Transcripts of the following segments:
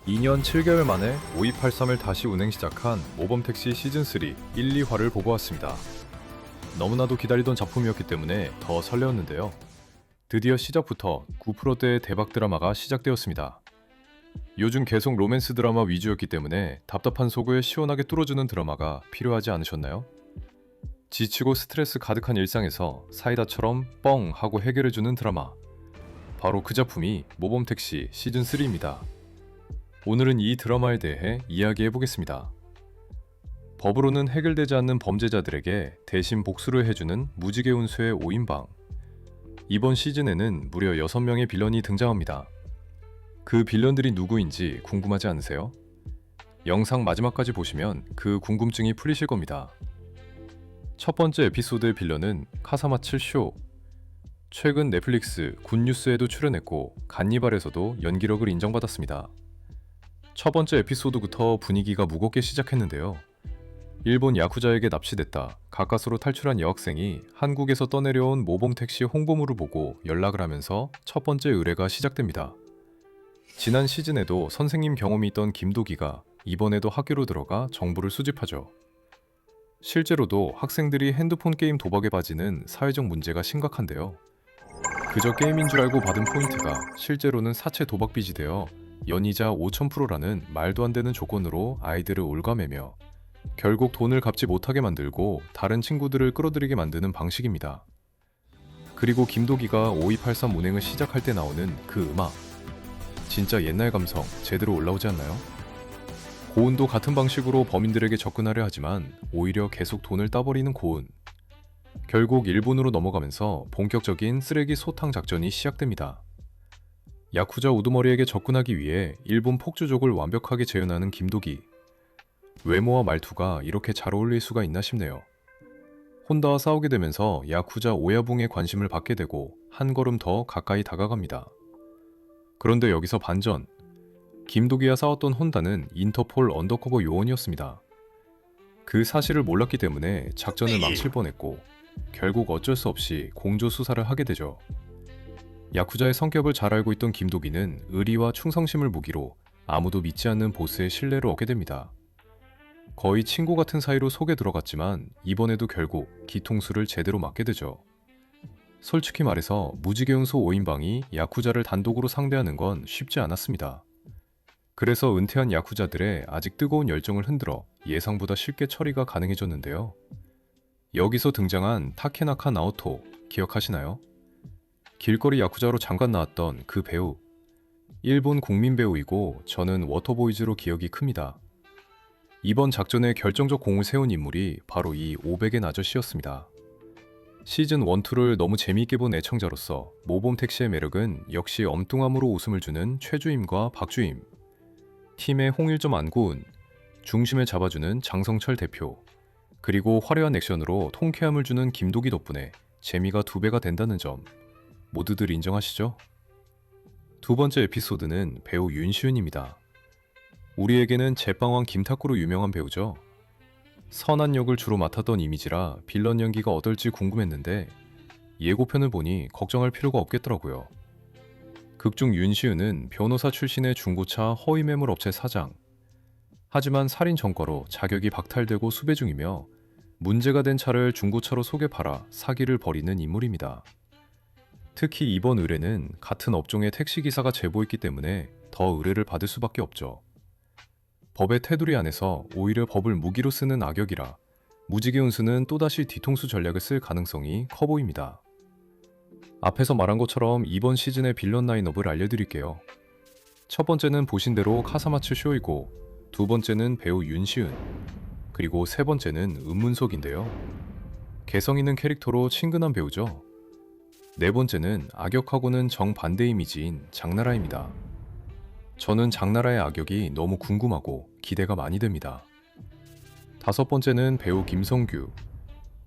2년 7개월 만에 5283을 다시 운행 시작한 모범택시 시즌3 1, 2화를 보고 왔습니다. 너무나도 기다리던 작품이었기 때문에 더 설레었는데요. 드디어 시작부터 9%대의 대박 드라마가 시작되었습니다. 요즘 계속 로맨스 드라마 위주였기 때문에 답답한 속을 시원하게 뚫어주는 드라마가 필요하지 않으셨나요? 지치고 스트레스 가득한 일상에서 사이다처럼 뻥 하고 해결해주는 드라마. 바로 그 작품이 모범택시 시즌3입니다. 오늘은 이 드라마에 대해 이야기해보겠습니다. 법으로는 해결되지 않는 범죄자들에게 대신 복수를 해주는 무지개 운수의 5인방. 이번 시즌에는 무려 6명의 빌런이 등장합니다. 그 빌런들이 누구인지 궁금하지 않으세요? 영상 마지막까지 보시면 그 궁금증이 풀리실 겁니다. 첫 번째 에피소드의 빌런은 카사마츠 쇼. 최근 넷플릭스 굿뉴스에도 출연했고 간니발에서도 연기력을 인정받았습니다. 첫 번째 에피소드부터 분위기가 무겁게 시작했는데요. 일본 야쿠자에게 납치됐다 가까스로 탈출한 여학생이 한국에서 떠내려온 모범택시 홍보물을 보고 연락을 하면서 첫 번째 의뢰가 시작됩니다. 지난 시즌에도 선생님 경험이 있던 김도기가 이번에도 학교로 들어가 정보를 수집하죠. 실제로도 학생들이 핸드폰 게임 도박에 빠지는 사회적 문제가 심각한데요. 그저 게임인 줄 알고 받은 포인트가 실제로는 사채 도박 빚이 되어 연이자 5000%라는 말도 안 되는 조건으로 아이들을 올가매며 결국 돈을 갚지 못하게 만들고 다른 친구들을 끌어들이게 만드는 방식입니다. 그리고 김도기가 5283 운행을 시작할 때 나오는 그 음악. 진짜 옛날 감성 제대로 올라오지 않나요? 고은도 같은 방식으로 범인들에게 접근하려 하지만 오히려 계속 돈을 따버리는 고은. 결국 일본으로 넘어가면서 본격적인 쓰레기 소탕 작전이 시작됩니다. 야쿠자 우두머리에게 접근하기 위해 일본 폭주족을 완벽하게 재현하는 김도기. 외모와 말투가 이렇게 잘 어울릴 수가 있나 싶네요. 혼다와 싸우게 되면서 야쿠자 오야붕의 관심을 받게 되고 한 걸음 더 가까이 다가갑니다. 그런데 여기서 반전. 김도기와 싸웠던 혼다는 인터폴 언더커버 요원이었습니다. 그 사실을 몰랐기 때문에 작전을 망칠 뻔했고 결국 어쩔 수 없이 공조 수사를 하게 되죠. 야쿠자의 성격을 잘 알고 있던 김도기는 의리와 충성심을 무기로 아무도 믿지 않는 보스의 신뢰를 얻게 됩니다. 거의 친구 같은 사이로 속에 들어갔지만 이번에도 결국 뒤통수를 제대로 맞게 되죠. 솔직히 말해서 무지개운소 5인방이 야쿠자를 단독으로 상대하는 건 쉽지 않았습니다. 그래서 은퇴한 야쿠자들의 아직 뜨거운 열정을 흔들어 예상보다 쉽게 처리가 가능해졌는데요. 여기서 등장한 타케나카 나오토 기억하시나요? 길거리 야쿠자로 잠깐 나왔던 그 배우. 일본 국민 배우이고 저는 워터보이즈로 기억이 큽니다. 이번 작전에 결정적 공을 세운 인물이 바로 이 오백엔 아저씨였습니다. 시즌 1, 2를 너무 재미있게 본 애청자로서 모범택시의 매력은 역시 엉뚱함으로 웃음을 주는 최주임과 박주임, 팀의 홍일점 안고은, 중심을 잡아주는 장성철 대표, 그리고 화려한 액션으로 통쾌함을 주는 김도기 덕분에 재미가 2배가 된다는 점 모두들 인정하시죠? 두 번째 에피소드는 배우 윤시윤입니다. 우리에게는 제빵왕 김탁구로 유명한 배우죠. 선한 역을 주로 맡았던 이미지라 빌런 연기가 어떨지 궁금했는데 예고편을 보니 걱정할 필요가 없겠더라고요. 극중 윤시윤은 변호사 출신의 중고차 허위매물 업체 사장. 하지만 살인 전과로 자격이 박탈되고 수배 중이며 문제가 된 차를 중고차로 속여 팔아 사기를 벌이는 인물입니다. 특히 이번 의뢰는 같은 업종의 택시기사가 제보했기 때문에 더 의뢰를 받을 수밖에 없죠. 법의 테두리 안에서 오히려 법을 무기로 쓰는 악역이라 무지개 운수는 또다시 뒤통수 전략을 쓸 가능성이 커 보입니다. 앞에서 말한 것처럼 이번 시즌의 빌런 라인업을 알려드릴게요. 첫 번째는 보신 대로 카사마츠 쇼이고, 두 번째는 배우 윤시은, 그리고 세 번째는 은문석인데요. 개성 있는 캐릭터로 친근한 배우죠. 네 번째는 악역하고는 정반대 이미지인 장나라입니다. 저는 장나라의 악역이 너무 궁금하고 기대가 많이 됩니다. 다섯 번째는 배우 김성규.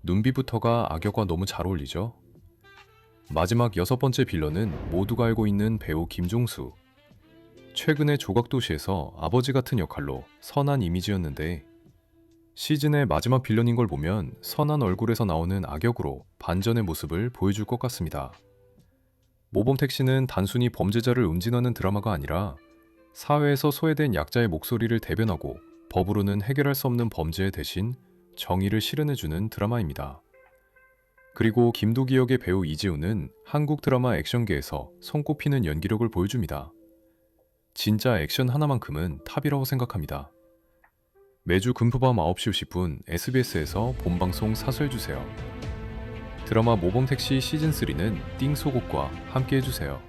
눈빛부터가 악역과 너무 잘 어울리죠? 마지막 여섯 번째 빌런은 모두가 알고 있는 배우 김종수. 최근에 조각도시에서 아버지 같은 역할로 선한 이미지였는데 시즌의 마지막 빌런인 걸 보면 선한 얼굴에서 나오는 악역으로 반전의 모습을 보여줄 것 같습니다. 모범택시는 단순히 범죄자를 음진하는 드라마가 아니라 사회에서 소외된 약자의 목소리를 대변하고 법으로는 해결할 수 없는 범죄 대신 정의를 실현해주는 드라마입니다. 그리고 김도기 역의 배우 이재훈은 한국 드라마 액션계에서 손꼽히는 연기력을 보여줍니다. 진짜 액션 하나만큼은 탑이라고 생각합니다. 매주 금토밤 9시 50분 SBS에서 본방송 사수해주세요. 드라마 모범택시 시즌3는 띵 소곡과 함께 해주세요.